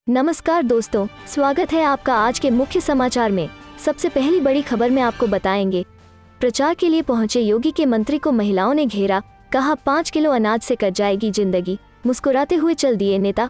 नमस्कार दोस्तों, स्वागत है आपका आज के मुख्य समाचार में। सबसे पहली बड़ी खबर में आपको बताएंगे, प्रचार के लिए पहुंचे योगी के मंत्री को महिलाओं ने घेरा, कहा 5 किलो अनाज से कट जाएगी जिंदगी, मुस्कुराते हुए चल दिए नेता।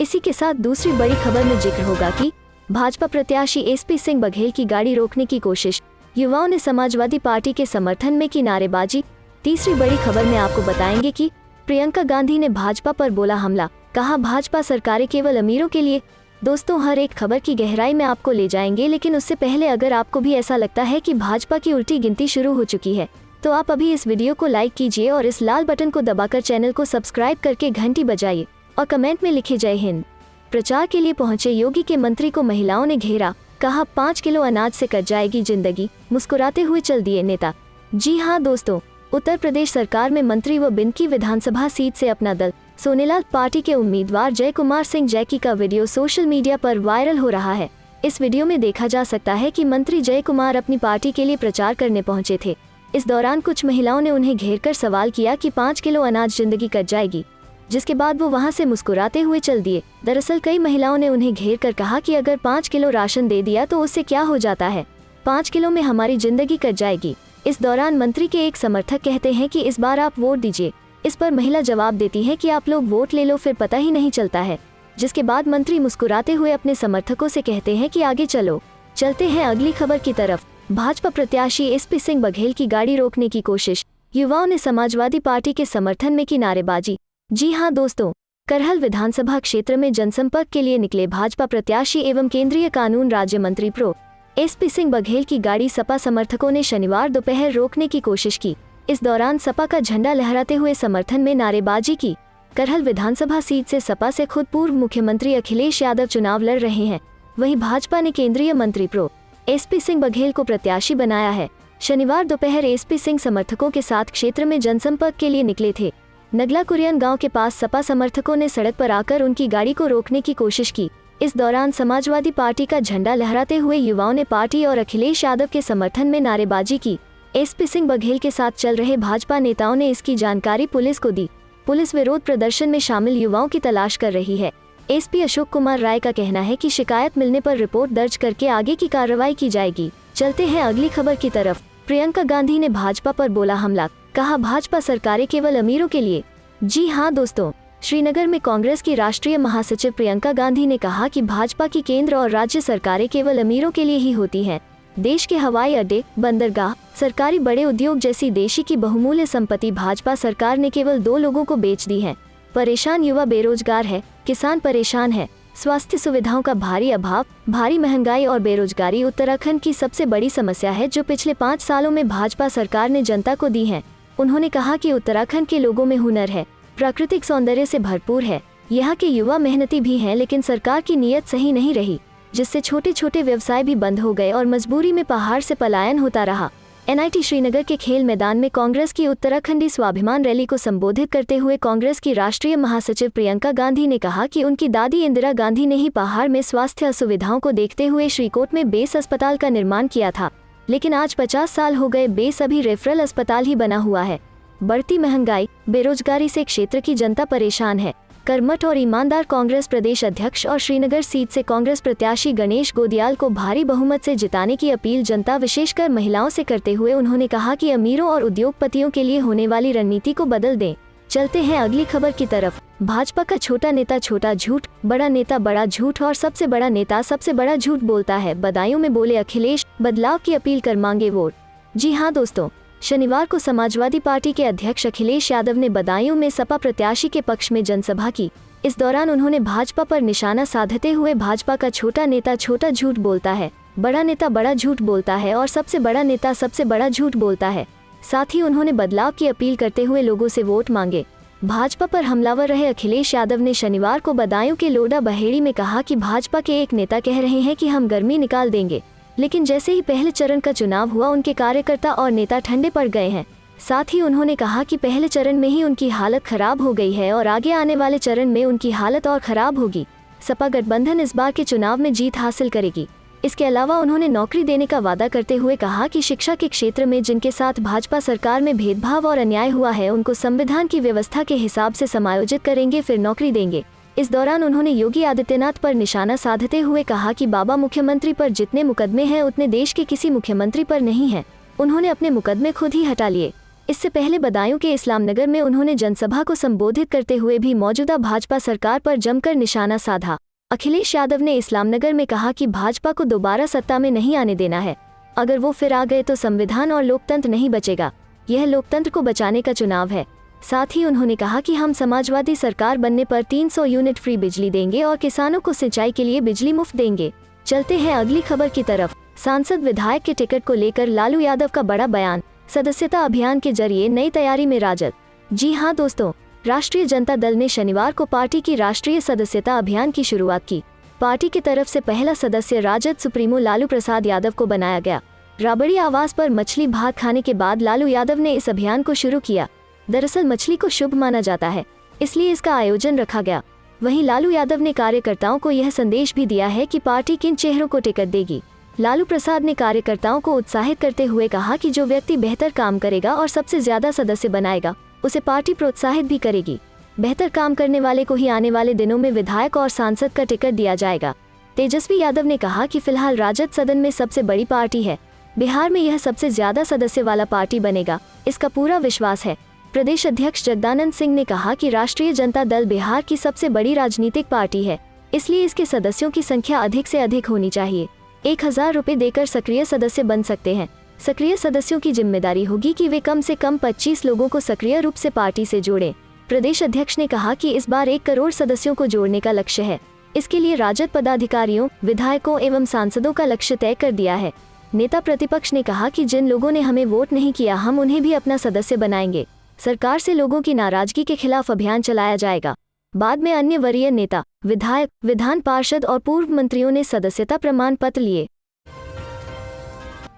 इसी के साथ दूसरी बड़ी खबर में जिक्र होगा कि भाजपा प्रत्याशी एसपी सिंह बघेल की गाड़ी रोकने की कोशिश, युवाओं ने समाजवादी पार्टी के समर्थन में की नारेबाजी। तीसरी बड़ी खबर में आपको बताएंगे कि प्रियंका गांधी ने भाजपा पर बोला हमला, कहा भाजपा सरकारें केवल अमीरों के लिए। दोस्तों, हर एक खबर की गहराई में आपको ले जाएंगे, लेकिन उससे पहले अगर आपको भी ऐसा लगता है कि भाजपा की उल्टी गिनती शुरू हो चुकी है तो आप अभी इस वीडियो को लाइक कीजिए और इस लाल बटन को दबाकर चैनल को सब्सक्राइब करके घंटी बजाइए और कमेंट में लिखे जय हिंद। प्रचार के लिए पहुंचे योगी के मंत्री को महिलाओं ने घेरा, कहा 5 किलो अनाज से कट जाएगी जिंदगी, मुस्कुराते हुए चल दिए नेता। जी हाँ दोस्तों, उत्तर प्रदेश सरकार में मंत्री व बिनकी विधानसभा सीट से अपना दल सोनेलाल पार्टी के उम्मीदवार जय कुमार सिंह जैकी का वीडियो सोशल मीडिया पर वायरल हो रहा है। इस वीडियो में देखा जा सकता है कि मंत्री जय कुमार अपनी पार्टी के लिए प्रचार करने पहुंचे थे। इस दौरान कुछ महिलाओं ने उन्हें घेरकर सवाल किया कि 5 किलो अनाज जिंदगी कट जाएगी, जिसके बाद वो वहां से मुस्कुराते हुए चल दिए। दरअसल कई महिलाओं ने उन्हें घेर कर कहा कि अगर 5 किलो राशन दे दिया तो उससे क्या हो जाता है, 5 किलो में हमारी जिंदगी कट जाएगी। इस दौरान मंत्री के एक समर्थक कहते हैं कि इस बार आप वोट दीजिए। इस पर महिला जवाब देती है कि आप लोग वोट ले लो, फिर पता ही नहीं चलता है। जिसके बाद मंत्री मुस्कुराते हुए अपने समर्थकों से कहते हैं कि आगे चलो। चलते हैं अगली खबर की तरफ। भाजपा प्रत्याशी एसपी सिंह बघेल की गाड़ी रोकने की कोशिश, युवाओं ने समाजवादी पार्टी के समर्थन में की नारेबाजी। जी हाँ दोस्तों, करहल विधानसभा क्षेत्र में जनसंपर्क के लिए निकले भाजपा प्रत्याशी एवं केंद्रीय कानून राज्य मंत्री प्रो एसपी सिंह बघेल की गाड़ी सपा समर्थकों ने शनिवार दोपहर रोकने की कोशिश की। इस दौरान सपा का झंडा लहराते हुए समर्थन में नारेबाजी की। करहल विधानसभा सीट से सपा से खुद पूर्व मुख्यमंत्री अखिलेश यादव चुनाव लड़ रहे हैं। वहीं भाजपा ने केंद्रीय मंत्री प्रो एसपी सिंह बघेल को प्रत्याशी बनाया है। शनिवार दोपहर एसपी सिंह समर्थकों के साथ क्षेत्र में जनसंपर्क के लिए निकले थे। नगला कुरियन गांव के पास सपा समर्थकों ने सड़क पर आकर उनकी गाड़ी को रोकने की कोशिश की। इस दौरान समाजवादी पार्टी का झंडा लहराते हुए युवाओं ने पार्टी और अखिलेश यादव के समर्थन में नारेबाजी की। एसपी सिंह बघेल के साथ चल रहे भाजपा नेताओं ने इसकी जानकारी पुलिस को दी। पुलिस विरोध प्रदर्शन में शामिल युवाओं की तलाश कर रही है। एसपी अशोक कुमार राय का कहना है कि शिकायत मिलने पर रिपोर्ट दर्ज करके आगे की कार्रवाई की जाएगी। चलते हैं अगली खबर की तरफ। प्रियंका गांधी ने भाजपा पर बोला हमला, कहा भाजपा सरकारें केवल अमीरों के लिए। जी हाँ दोस्तों, श्रीनगर में कांग्रेस की राष्ट्रीय महासचिव प्रियंका गांधी ने कहा कि भाजपा की केंद्र और राज्य सरकारें केवल अमीरों के लिए ही होती हैं। देश के हवाई अड्डे, बंदरगाह, सरकारी बड़े उद्योग जैसी देश की बहुमूल्य संपत्ति भाजपा सरकार ने केवल 2 लोगों को बेच दी है। परेशान युवा बेरोजगार है, किसान परेशान है, स्वास्थ्य सुविधाओं का भारी अभाव, भारी महंगाई और बेरोजगारी उत्तराखंड की सबसे बड़ी समस्या है जो पिछले 5 सालों में भाजपा सरकार ने जनता को दी है। उन्होंने कहा कि उत्तराखंड के लोगों में हुनर है, प्राकृतिक सौंदर्य से भरपूर है, यहाँ के युवा मेहनती भी हैं, लेकिन सरकार की नीयत सही नहीं रही, जिससे छोटे छोटे व्यवसाय भी बंद हो गए और मजबूरी में पहाड़ से पलायन होता रहा। एनआईटी श्रीनगर के खेल मैदान में कांग्रेस की उत्तराखंडी स्वाभिमान रैली को संबोधित करते हुए कांग्रेस की राष्ट्रीय महासचिव प्रियंका गांधी ने कहा कि उनकी दादी इंदिरा गांधी ने ही पहाड़ में स्वास्थ्य असुविधाओं को देखते हुए श्रीकोट में बेस अस्पताल का निर्माण किया था, लेकिन आज 50 साल हो गए, बेस अभी रेफरल अस्पताल ही बना हुआ है। बढ़ती महंगाई, बेरोजगारी से क्षेत्र की जनता परेशान है। कर्मठ और ईमानदार कांग्रेस प्रदेश अध्यक्ष और श्रीनगर सीट से कांग्रेस प्रत्याशी गणेश गोदियाल को भारी बहुमत से जिताने की अपील जनता विशेषकर महिलाओं से करते हुए उन्होंने कहा कि अमीरों और उद्योगपतियों के लिए होने वाली रणनीति को बदल दें। चलते हैं अगली खबर की तरफ। भाजपा का छोटा नेता छोटा झूठ, बड़ा नेता बड़ा झूठ और सबसे बड़ा नेता सबसे बड़ा झूठ बोलता है, बदायूं में बोले अखिलेश, बदलाव की अपील कर मांगे वोट। जी हाँ दोस्तों, शनिवार को समाजवादी पार्टी के अध्यक्ष अखिलेश यादव ने बदायूं में सपा प्रत्याशी के पक्ष में जनसभा की। इस दौरान उन्होंने भाजपा पर निशाना साधते हुए भाजपा का छोटा नेता छोटा झूठ बोलता है, बड़ा नेता बड़ा झूठ बोलता है और सबसे बड़ा नेता सबसे बड़ा झूठ बोलता है। साथ ही उन्होंने बदलाव की अपील करते हुए लोगों से वोट मांगे। भाजपा पर हमलावर रहे अखिलेश यादव ने शनिवार को बदायूं के लोडा बहेड़ी में कहा कि भाजपा के एक नेता कह रहे हैं कि हम गर्मी निकाल देंगे, लेकिन जैसे ही पहले चरण का चुनाव हुआ उनके कार्यकर्ता और नेता ठंडे पड़ गए हैं। साथ ही उन्होंने कहा कि पहले चरण में ही उनकी हालत खराब हो गई है और आगे आने वाले चरण में उनकी हालत और खराब होगी। सपा गठबंधन इस बार के चुनाव में जीत हासिल करेगी। इसके अलावा उन्होंने नौकरी देने का वादा करते हुए कहा कि शिक्षा के क्षेत्र में जिनके साथ भाजपा सरकार में भेदभाव और अन्याय हुआ है उनको संविधान की व्यवस्था के हिसाब से समायोजित करेंगे, फिर नौकरी देंगे। इस दौरान उन्होंने योगी आदित्यनाथ पर निशाना साधते हुए कहा कि बाबा मुख्यमंत्री पर जितने मुकदमे हैं उतने देश के किसी मुख्यमंत्री पर नहीं हैं। उन्होंने अपने मुकदमे खुद ही हटा लिए। इससे पहले बदायूं के इस्लामनगर में उन्होंने जनसभा को संबोधित करते हुए भी मौजूदा भाजपा सरकार पर जमकर निशाना साधा। अखिलेश यादव ने इस्लामनगर में कहा कि भाजपा को दोबारा सत्ता में नहीं आने देना है। अगर वो फिर आ गए तो संविधान और लोकतंत्र नहीं बचेगा। यह लोकतंत्र को बचाने का चुनाव है। साथ ही उन्होंने कहा कि हम समाजवादी सरकार बनने पर 300 यूनिट फ्री बिजली देंगे और किसानों को सिंचाई के लिए बिजली मुफ्त देंगे। चलते हैं अगली खबर की तरफ। सांसद विधायक के टिकट को लेकर लालू यादव का बड़ा बयान। सदस्यता अभियान के जरिए नई तैयारी में राजद। जी हां दोस्तों, राष्ट्रीय जनता दल ने शनिवार को पार्टी की राष्ट्रीय सदस्यता अभियान की शुरुआत की। पार्टी की तरफ से पहला सदस्य राजद सुप्रीमो लालू प्रसाद यादव को बनाया गया। राबड़ी आवास पर मछली भात खाने के बाद लालू यादव ने इस अभियान को शुरू किया। दरअसल मछली को शुभ माना जाता है, इसलिए इसका आयोजन रखा गया। वहीं लालू यादव ने कार्यकर्ताओं को यह संदेश भी दिया है कि पार्टी किन चेहरों को टिकट देगी। लालू प्रसाद ने कार्यकर्ताओं को उत्साहित करते हुए कहा कि जो व्यक्ति बेहतर काम करेगा और सबसे ज्यादा सदस्य बनाएगा उसे पार्टी प्रोत्साहित भी करेगी। बेहतर काम करने वाले को ही आने वाले दिनों में विधायक और सांसद का टिकट दिया जाएगा। तेजस्वी यादव ने कहा कि फिलहाल राजद सदन में सबसे बड़ी पार्टी है। बिहार में यह सबसे ज्यादा सदस्य वाला पार्टी बनेगा, इसका पूरा विश्वास है। प्रदेश अध्यक्ष जगदानंद सिंह ने कहा कि राष्ट्रीय जनता दल बिहार की सबसे बड़ी राजनीतिक पार्टी है, इसलिए इसके सदस्यों की संख्या अधिक से अधिक होनी चाहिए। 1000 रुपए देकर सक्रिय सदस्य बन सकते हैं। सक्रिय सदस्यों की जिम्मेदारी होगी कि वे कम से कम 25 लोगों को सक्रिय रूप से पार्टी से जोड़ें। प्रदेश अध्यक्ष ने कहा कि इस बार 1 करोड़ सदस्यों को जोड़ने का लक्ष्य है। इसके लिए राजद पदाधिकारियों, विधायकों एवं सांसदों का लक्ष्य तय कर दिया है। नेता प्रतिपक्ष ने कहा कि जिन लोगों ने हमें वोट नहीं किया, हम उन्हें भी अपना सदस्य बनाएंगे। सरकार से लोगों की नाराजगी के खिलाफ अभियान चलाया जाएगा। बाद में अन्य वरीय नेता, विधायक, विधान पार्षद और पूर्व मंत्रियों ने सदस्यता प्रमाण पत्र लिए।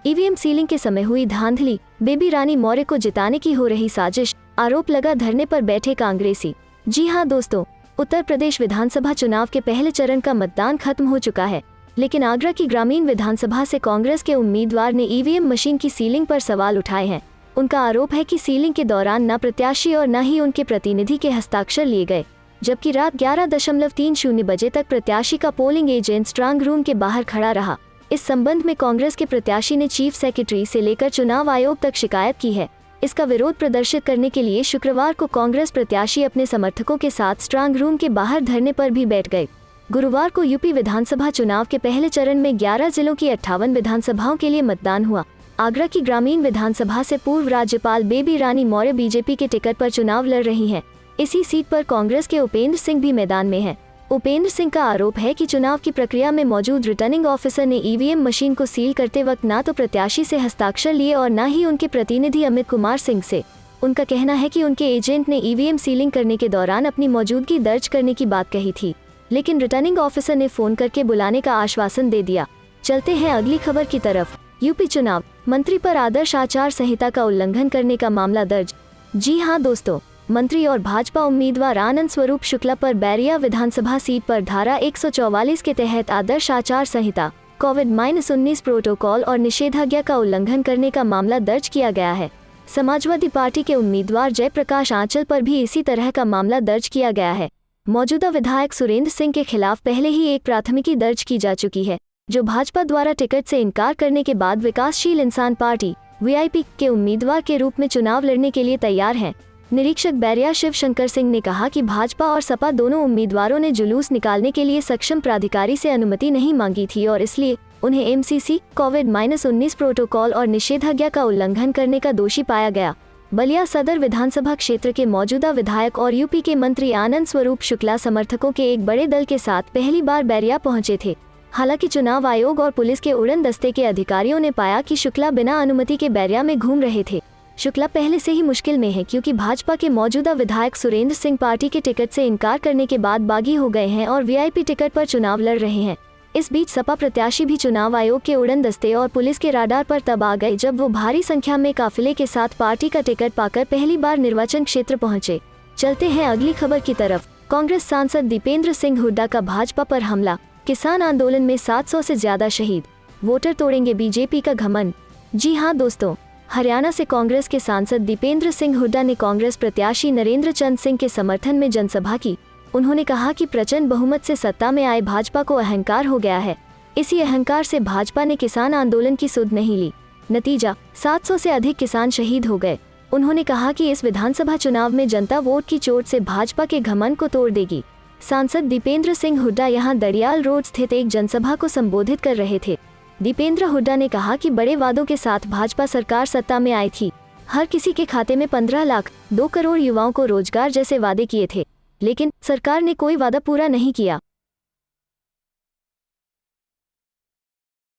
ईवीएम सीलिंग के समय हुई धांधली, बेबी रानी मौर्य को जिताने की हो रही साजिश, आरोप लगा धरने पर बैठे कांग्रेसी। जी हां दोस्तों, उत्तर प्रदेश विधानसभा चुनाव के पहले चरण का मतदान खत्म हो चुका है, लेकिन आगरा की ग्रामीण विधानसभा से कांग्रेस के उम्मीदवार ने ईवीएम मशीन की सीलिंग पर सवाल उठाए हैं। उनका आरोप है कि सीलिंग के दौरान न प्रत्याशी और न ही उनके प्रतिनिधि के हस्ताक्षर लिए गए, जबकि रात 11:30 बजे तक प्रत्याशी का पोलिंग एजेंट स्ट्रांग रूम के बाहर खड़ा रहा। इस संबंध में कांग्रेस के प्रत्याशी ने चीफ सेक्रेटरी से लेकर चुनाव आयोग तक शिकायत की है। इसका विरोध प्रदर्शित करने के लिए शुक्रवार को कांग्रेस प्रत्याशी अपने समर्थकों के साथ स्ट्रांग रूम के बाहर धरने पर भी बैठ गए। गुरुवार को यूपी विधानसभा चुनाव के पहले चरण में 11 जिलों की 58 विधानसभाओं के लिए मतदान हुआ। आगरा की ग्रामीण विधानसभा से पूर्व राज्यपाल बेबी रानी मौर्य बीजेपी के टिकट पर चुनाव लड़ रही हैं। इसी सीट पर कांग्रेस के उपेंद्र सिंह भी मैदान में हैं। उपेंद्र सिंह का आरोप है कि चुनाव की प्रक्रिया में मौजूद रिटर्निंग ऑफिसर ने ईवीएम मशीन को सील करते वक्त न तो प्रत्याशी से हस्ताक्षर लिए और न ही उनके प्रतिनिधि अमित कुमार सिंह से। उनका कहना है कि उनके एजेंट ने ईवीएम सीलिंग करने के दौरान अपनी मौजूदगी दर्ज करने की बात कही थी, लेकिन रिटर्निंग ऑफिसर ने फोन करके बुलाने का आश्वासन दे दिया। चलते हैं अगली खबर की तरफ। यूपी चुनाव, मंत्री पर आदर्श आचार संहिता का उल्लंघन करने का मामला दर्ज। जी हां दोस्तों, मंत्री और भाजपा उम्मीदवार आनंद स्वरूप शुक्ला पर बैरिया विधानसभा सीट पर धारा 144 के तहत आदर्श आचार संहिता, कोविड-19 प्रोटोकॉल और निषेधाज्ञा का उल्लंघन करने का मामला दर्ज किया गया है। समाजवादी पार्टी के उम्मीदवार जयप्रकाश आंचल पर भी इसी तरह का मामला दर्ज किया गया है। मौजूदा विधायक सुरेंद्र सिंह के खिलाफ पहले ही एक प्राथमिकी दर्ज की जा चुकी है, जो भाजपा द्वारा टिकट से इनकार करने के बाद विकासशील इंसान पार्टी (वीआईपी) के उम्मीदवार के रूप में चुनाव लड़ने के लिए तैयार हैं। निरीक्षक बैरिया शिव शंकर सिंह ने कहा कि भाजपा और सपा दोनों उम्मीदवारों ने जुलूस निकालने के लिए सक्षम प्राधिकारी से अनुमति नहीं मांगी थी और इसलिए उन्हें एमसीसी, कोविड-19 प्रोटोकॉल और निषेधाज्ञा का उल्लंघन करने का दोषी पाया गया। बलिया सदर विधानसभा क्षेत्र के मौजूदा विधायक और यूपी के मंत्री आनंद स्वरूप शुक्ला समर्थकों के एक बड़े दल के साथ पहली बार बैरिया पहुंचे थे। हालांकि चुनाव आयोग और पुलिस के उड़न दस्ते के अधिकारियों ने पाया कि शुक्ला बिना अनुमति के बैरिया में घूम रहे थे। शुक्ला पहले से ही मुश्किल में है क्योंकि भाजपा के मौजूदा विधायक सुरेंद्र सिंह पार्टी के टिकट से इनकार करने के बाद बागी हो गए हैं और वीआईपी टिकट पर चुनाव लड़ रहे हैं। इस बीच सपा प्रत्याशी भी चुनाव आयोग के उड़न दस्ते और पुलिस के राडार पर तब आ गए जब वो भारी संख्या में काफिले के साथ पार्टी का टिकट पाकर पहली बार निर्वाचन क्षेत्र पहुंचे। चलते हैं अगली खबर की तरफ। कांग्रेस सांसद दीपेंद्र सिंह हुड्डा का भाजपा पर हमला, किसान आंदोलन में 700 से ज्यादा शहीद, वोटर तोड़ेंगे बीजेपी का घमंड। जी हां दोस्तों, हरियाणा से कांग्रेस के सांसद दीपेंद्र सिंह हुड्डा ने कांग्रेस प्रत्याशी नरेंद्र चंद सिंह के समर्थन में जनसभा की। उन्होंने कहा कि प्रचंड बहुमत से सत्ता में आए भाजपा को अहंकार हो गया है। इसी अहंकार से भाजपा ने किसान आंदोलन की सुध नहीं ली। नतीजा 700 से अधिक किसान शहीद हो गए। उन्होंने कहा कि इस विधानसभा चुनाव में जनता वोट की चोट से भाजपा के घमंड को तोड़ देगी। सांसद दीपेंद्र सिंह हुड्डा यहां दड़ियाल रोड स्थित एक जनसभा को संबोधित कर रहे थे। दीपेंद्र हुड्डा ने कहा कि बड़े वादों के साथ भाजपा सरकार सत्ता में आई थी। हर किसी के खाते में 15 लाख 2 करोड़ युवाओं को रोजगार जैसे वादे किए थे, लेकिन सरकार ने कोई वादा पूरा नहीं किया।